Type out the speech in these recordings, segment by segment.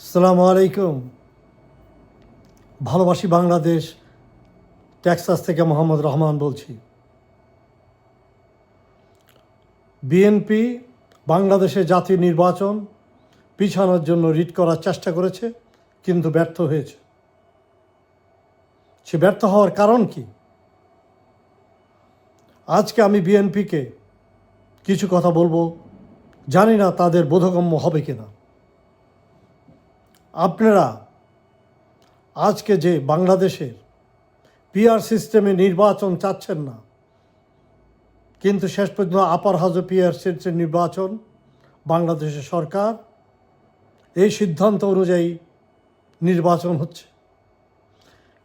আসসালামু আলাইকুম। ভালোবাসি বাংলাদেশ, টেক্সাস থেকে মোহাম্মদ রহমান বলছি। বিএনপি বাংলাদেশে জাতীয় নির্বাচন পিছানোর জন্য রিট করার চেষ্টা করেছে, কিন্তু ব্যর্থ হয়েছে। সে ব্যর্থ হওয়ার কারণ কি? আজকে আমি বিএনপিকে কিছু কথা বলবো, জানি না তাদের বোধগম্য হবে কিনা। আপনারা আজকে যে বাংলাদেশের পিআর সিস্টেমে নির্বাচন চাচ্ছেন না, কিন্তু শেষ পর্যন্ত আপার হাউজে পিআর সিস্টেম নির্বাচন বাংলাদেশের সরকার এই সিদ্ধান্ত অনুযায়ী নির্বাচন হচ্ছে।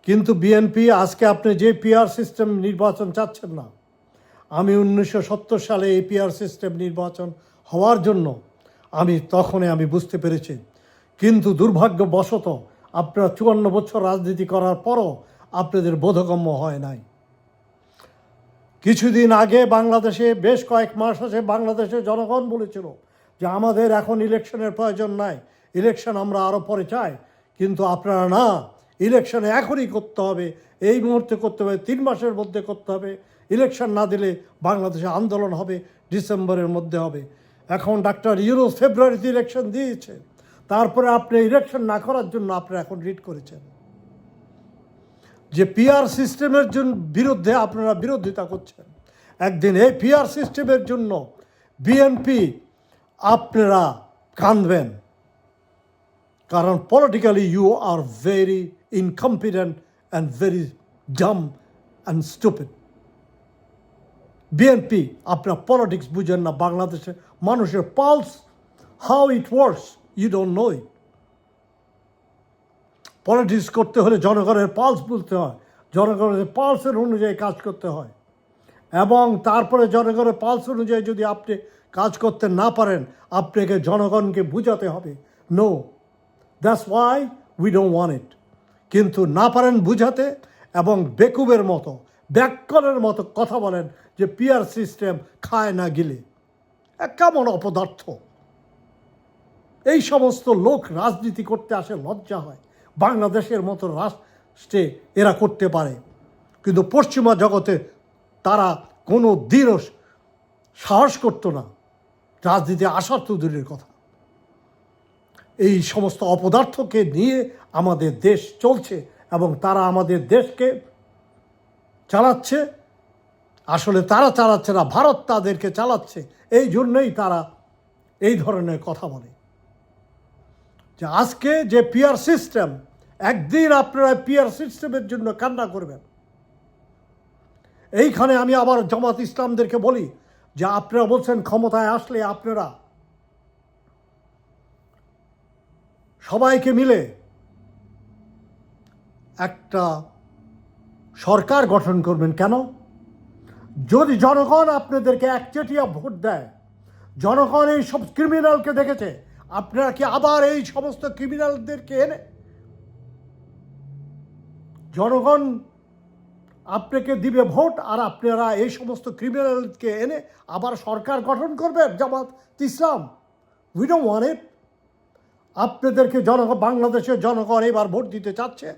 কিন্তু বিএনপি আজকে আপনি যে পিআর সিস্টেম নির্বাচন চাচ্ছেন না, আমি 1970 সালে এই পিআর সিস্টেম নির্বাচন হওয়ার জন্য আমি বুঝতে পেরেছি। কিন্তু দুর্ভাগ্যবশত আপনারা 54 বছর রাজনীতি করার পরও আপনাদের বোধগম্য হয় নাই। কিছুদিন আগে বাংলাদেশে বেশ কয়েক মাস আছে বাংলাদেশের জনগণ বলেছিল যে আমাদের এখন ইলেকশনের প্রয়োজন নাই, ইলেকশন আমরা আরও পরে চাই। কিন্তু আপনারা না, ইলেকশন এখনই করতে হবে, এই মুহূর্তে করতে হবে, 3 মাসের মধ্যে করতে হবে। ইলেকশন না দিলে বাংলাদেশে আন্দোলন হবে, ডিসেম্বরের মধ্যে হবে। এখন ডাক্তার ইউনূস ফেব্রুয়ারিতে ইলেকশন দিয়েছে, তারপরে আপনি ইলেকশন না করার জন্য আপনারা এখন রিট করেছেন। যে পিআর সিস্টেমের জন্য বিরুদ্ধে আপনারা বিরোধিতা করছেন, একদিন এই পিআর সিস্টেমের জন্য বিএনপি আপনারা কাঁদবেন। কারণ politically you are very incompetent and very dumb and stupid. BNP আপনারা পলিটিক্স বুঝেন না, বাংলাদেশের মানুষের pulse, how it works you don't know it. Politics করতে হলে জনগণের পালস বুঝতে হয়, জনগণের পালসের অনুযায়ী কাজ করতে হয়, এবং তারপরে জনগণের পালস অনুযায়ী যদি আপনি কাজ করতে না পারেন, আপনাকে জনগণকে বুঝাতে হবে no, that's why we don't want it. কিন্তু না পারেন বুঝাতে, এবং বেকুবের মতো ব্যাককলের মতো কথা বলেন যে পিআর সিস্টেম খায় না গিলে। কেমন অপদার্থ! এই সমস্ত লোক রাজনীতি করতে আসে, লজ্জা হয়। বাংলাদেশের মতো রাষ্ট্রে এরা করতে পারে, কিন্তু পশ্চিমা জগতে তারা কোনো দিনও সাহস করতো না রাজনীতি আসার তো দূরের কথা। এই সমস্ত অপদার্থকে নিয়ে আমাদের দেশ চলছে, এবং তারা আমাদের দেশকে চালাচ্ছে। আসলে তারা চালাচ্ছে না, ভারত তাদেরকে চালাচ্ছে। এই জন্যই তারা এই ধরনের কথা বলে। যে আজকে যে পিআর সিস্টেম, একদিন আপনারা পিআর সিস্টেমের জন্য কান্না করবেন। এইখানে আমি আবার জামাত ইসলামদেরকে বলি যে আপনারা বলছেন ক্ষমতায় আসলে আপনারা সবাইকে মিলে একটা সরকার গঠন করবেন। কেন? যদি জনগণ আপনাদেরকে একচেটিয়া ভোট দেয়, জনগণ এই সব ক্রিমিনালকে দেখেছে, আপনারা কি আবার এই সমস্ত ক্রিমিনালদেরকে এনে জনগণ আপনাকে দিবে ভোট, আর আপনারা এই সমস্ত ক্রিমিনালকে এনে আবার সরকার গঠন করবেন? জামাত ইসলাম, উই ডোন্ট ওয়ান্ট ইট। আপনাদেরকে বাংলাদেশের জনগণ এবার ভোট দিতে চাচ্ছে,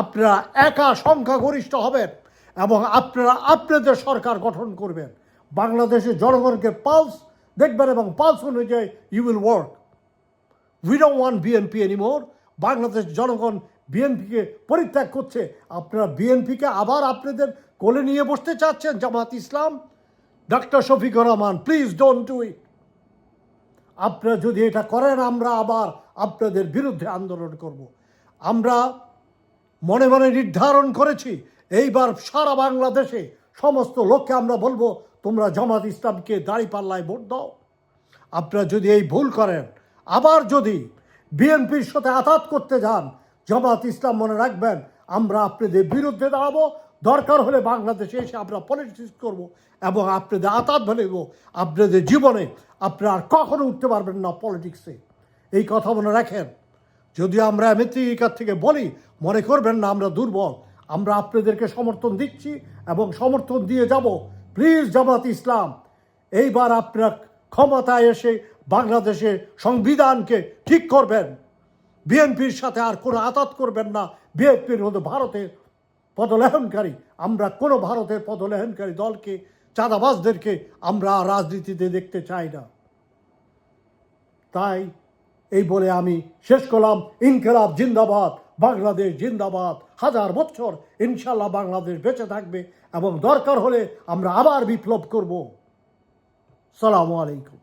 আপনারা একা সংখ্যাগরিষ্ঠ হবেন এবং আপনারা আপনাদের সরকার গঠন করবেন। বাংলাদেশের জনগণকে পালস দেখবেন এবং পালস অনুযায়ী you will work. We don't want BNP anymore. Bangladesh জনগণ বিএনপিকে পরিত্যাগ করছে, আপনারা বিএনপিকে আবার আপনাদের কোলে নিয়ে বসতে চাচ্ছেন। Jamaat Islam, doctor Shafiqur Rahman, please don't do it. আপনারা যদি এটা করেন, আমরা আবার আপনাদের বিরুদ্ধে আন্দোলন করব। আমরা মনে মনে নির্ধারণ করেছি, এইবার সারা বাংলাদেশে সমস্ত লোককে আমরা বলবো, তোমরা জামাত ইসলামকে দাঁড়িপাল্লায় ভোট দাও। আপনারা যদি এই ভুল করেন, আবার যদি বিএনপির সাথে আঘাত করতে যান, জামাত ইসলাম মনে রাখবেন, আমরা আপনাদের বিরুদ্ধে দাঁড়াবো। দরকার হলে বাংলাদেশে এসে আমরা পলিটিক্স করব এবং আপনাদের আঘাত ফেলব। আপনাদের জীবনে আপনারা আর কখনো উঠতে পারবেন না পলিটিক্সে, এই কথা মনে রাখেন। যদি আমরা আমেরিকার থেকে বলি, মনে করবেন না আমরা দুর্বল। আমরা আপনাদেরকে সমর্থন দিচ্ছি এবং সমর্থন দিয়ে যাব। প্লিজ জামাত ইসলাম, এইবার আপনারা ক্ষমতায় এসে বাংলাদেশের সংবিধানকে ঠিক করবেন। বিএনপির সাথে আর কোনো আতাত করবেন না। বিএনপির হলো ভারতের পদলেহনকারী। আমরা কোনো ভারতের পদলেহনকারী দলকে, চাঁদাবাজদেরকে আমরা রাজনীতিতে দেখতে চাই না। তাই এই বলে আমি শেষ করলাম। ইনকিলাব জিন্দাবাদ, বাংলাদেশ জিন্দাবাদ। 1000 বছর ইনশাল্লাহ বাংলাদেশ বেঁচে থাকবে এবং দরকার হলে আমরা আবার বিপ্লব করব। সালামু আলাইকুম।